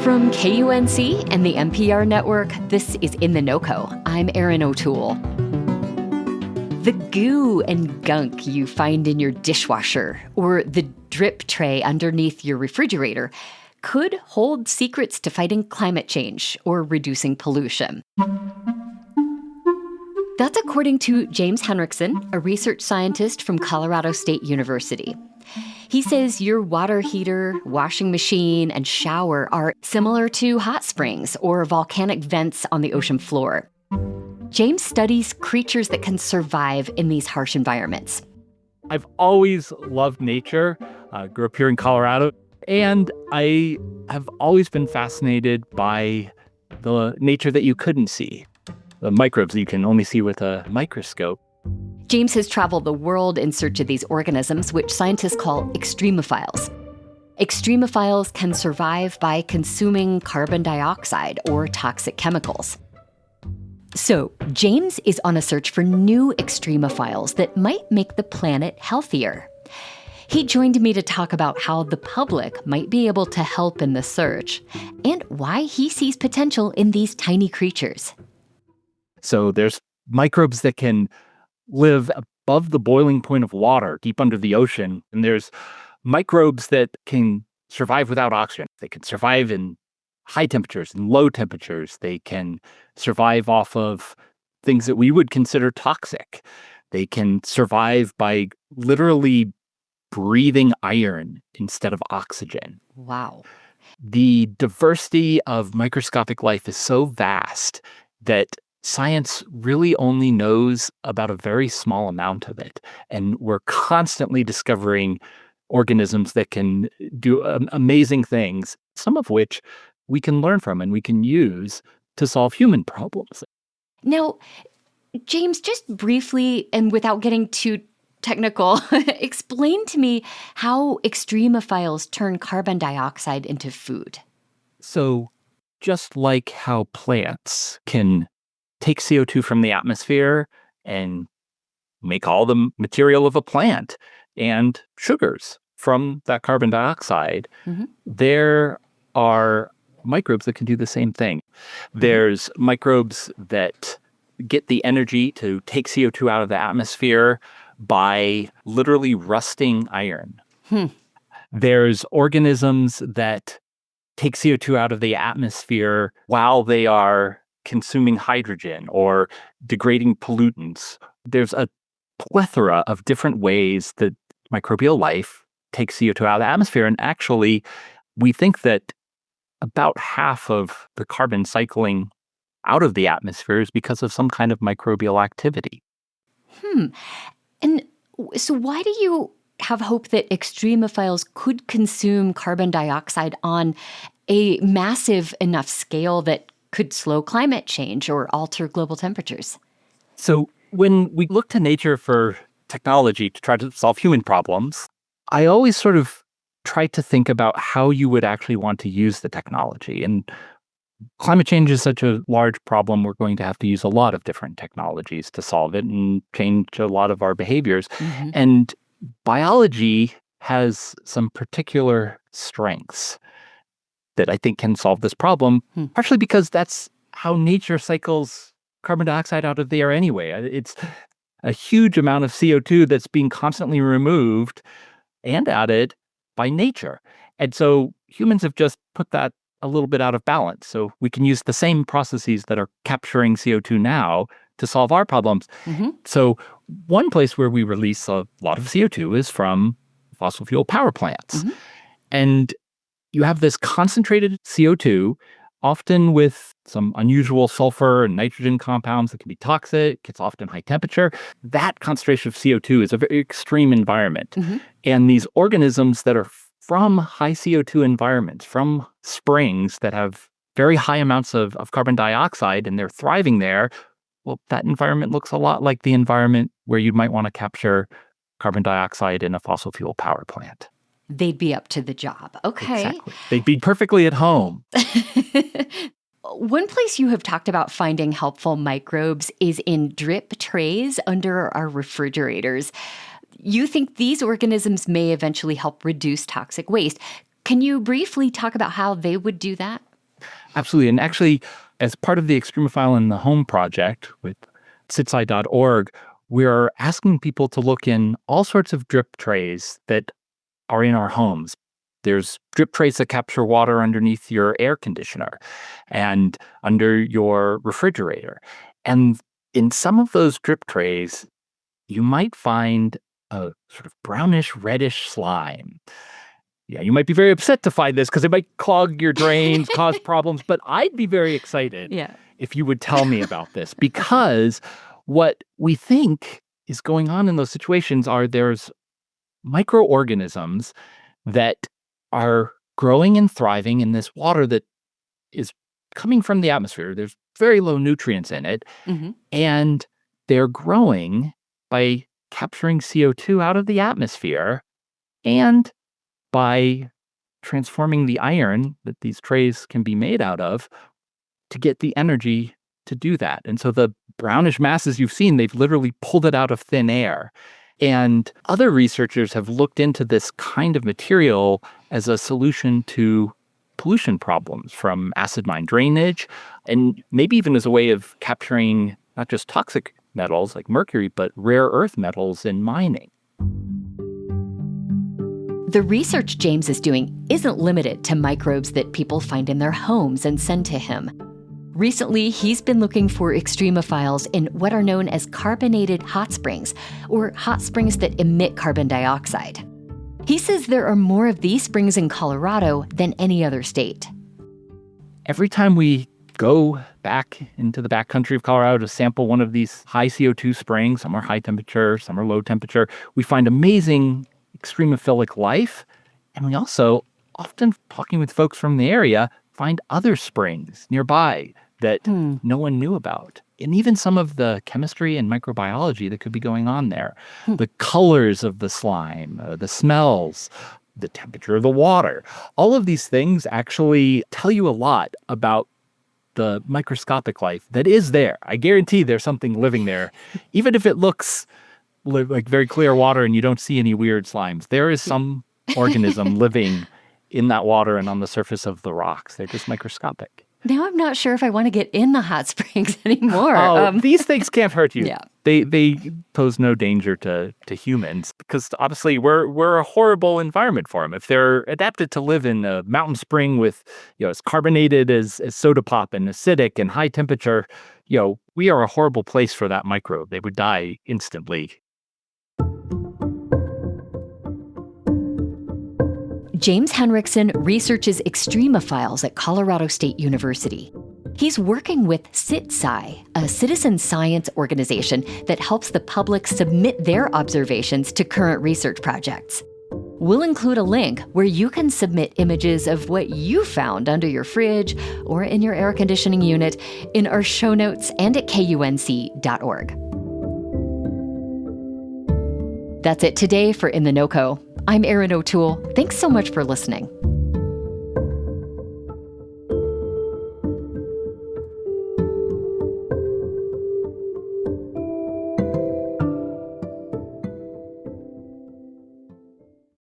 From KUNC and the NPR network, this is In The NoCo. I'm Erin O'Toole. The goo and gunk you find in your dishwasher or the drip tray underneath your refrigerator could hold secrets to fighting climate change or reducing pollution. That's according to James Henriksen, a research scientist from Colorado State University. He says your water heater, washing machine, and shower are similar to hot springs or volcanic vents on the ocean floor. James studies creatures that can survive in these harsh environments. I've always loved nature. Grew up here in Colorado, and I have always been fascinated by the nature that you couldn't see, the microbes that you can only see with a microscope. James has traveled the world in search of these organisms, which scientists call extremophiles. Extremophiles can survive by consuming carbon dioxide or toxic chemicals. So, James is on a search for new extremophiles that might make the planet healthier. He joined me to talk about how the public might be able to help in the search and why he sees potential in these tiny creatures. So there's microbes that can live above the boiling point of water, deep under the ocean. And there's microbes that can survive without oxygen. They can survive in high temperatures and low temperatures. They can survive off of things that we would consider toxic. They can survive by literally breathing iron instead of oxygen. Wow. The diversity of microscopic life is so vast that science really only knows about a very small amount of it. And we're constantly discovering organisms that can do amazing things, some of which we can learn from and we can use to solve human problems. Now, James, just briefly and without getting too technical, explain to me how extremophiles turn carbon dioxide into food. So just like how plants can take CO2 from the atmosphere and make all the material of a plant and sugars from that carbon dioxide, there are microbes that can do the same thing. There's microbes that get the energy to take CO2 out of the atmosphere by literally rusting iron. There's organisms that take CO2 out of the atmosphere while they are consuming hydrogen or degrading pollutants. There's a plethora of different ways that microbial life takes CO2 out of the atmosphere. And actually, we think that about half of the carbon cycling out of the atmosphere is because of some kind of microbial activity. And so why do you have hope that extremophiles could consume carbon dioxide on a massive enough scale that could slow climate change or alter global temperatures? So when we look to nature for technology to try to solve human problems, I always sort of try to think about how you would actually want to use the technology. And climate change is such a large problem, we're going to have to use a lot of different technologies to solve it and change a lot of our behaviors. And biology has some particular strengths that I think can solve this problem, partially because that's how nature cycles carbon dioxide out of the air anyway. It's a huge amount of CO2 that's being constantly removed and added by nature. And so humans have just put that a little bit out of balance. So we can use the same processes that are capturing CO2 now to solve our problems. So one place where we release a lot of CO2 is from fossil fuel power plants. And you have this concentrated CO2, often with some unusual sulfur and nitrogen compounds that can be toxic. It's often high temperature. That concentration of CO2 is a very extreme environment. And these organisms that are from high CO2 environments, from springs that have very high amounts of carbon dioxide and they're thriving there, well, that environment looks a lot like the environment where you might want to capture carbon dioxide in a fossil fuel power plant. They'd be up to the job. Okay. Exactly. They'd be perfectly at home. One place you have talked about finding helpful microbes is in drip trays under our refrigerators. You think these organisms may eventually help reduce toxic waste. Can you briefly talk about how they would do that? Absolutely. And actually, as part of the Extremophile in the Home project with citsci.org, we're asking people to look in all sorts of drip trays that are in our homes. There's drip trays that capture water underneath your air conditioner and under your refrigerator. And in some of those drip trays, you might find a sort of brownish, reddish slime. Yeah, you might be very upset to find this because it might clog your drains, cause problems, but I'd be very excited if you would tell me about this, because what we think is going on in those situations are there's microorganisms that are growing and thriving in this water that is coming from the atmosphere. There's very low nutrients in it, and they're growing by capturing CO2 out of the atmosphere and by transforming the iron that these trays can be made out of to get the energy to do that. And so the brownish masses you've seen, they've literally pulled it out of thin air. And other researchers have looked into this kind of material as a solution to pollution problems from acid mine drainage, and maybe even as a way of capturing not just toxic metals like mercury, but rare earth metals in mining. The research James is doing isn't limited to microbes that people find in their homes and send to him. Recently, he's been looking for extremophiles in what are known as carbonated hot springs, or hot springs that emit carbon dioxide. He says there are more of these springs in Colorado than any other state. Every time we go back into the backcountry of Colorado to sample one of these high CO2 springs, some are high temperature, some are low temperature, we find amazing extremophilic life. And we also, often talking with folks from the area, find other springs nearby that no one knew about. And even some of the chemistry and microbiology that could be going on there. The colors of the slime, the smells, the temperature of the water. All of these things actually tell you a lot about the microscopic life that is there. I guarantee there's something living there. Even if it looks like very clear water and you don't see any weird slimes, there is some organism living in that water and on the surface of the rocks. They're just microscopic. Now I'm not sure if I want to get in the hot springs anymore. These things can't hurt you. Yeah. They pose no danger to humans because honestly, we're a horrible environment for them. If they're adapted to live in a mountain spring with, as carbonated as soda pop and acidic and high temperature, we are a horrible place for that microbe. They would die instantly. James Henriksen researches extremophiles at Colorado State University. He's working with CitSci, a citizen science organization that helps the public submit their observations to current research projects. We'll include a link where you can submit images of what you found under your fridge or in your air conditioning unit in our show notes and at KUNC.org. That's it today for In The NoCo. I'm Erin O'Toole. Thanks so much for listening.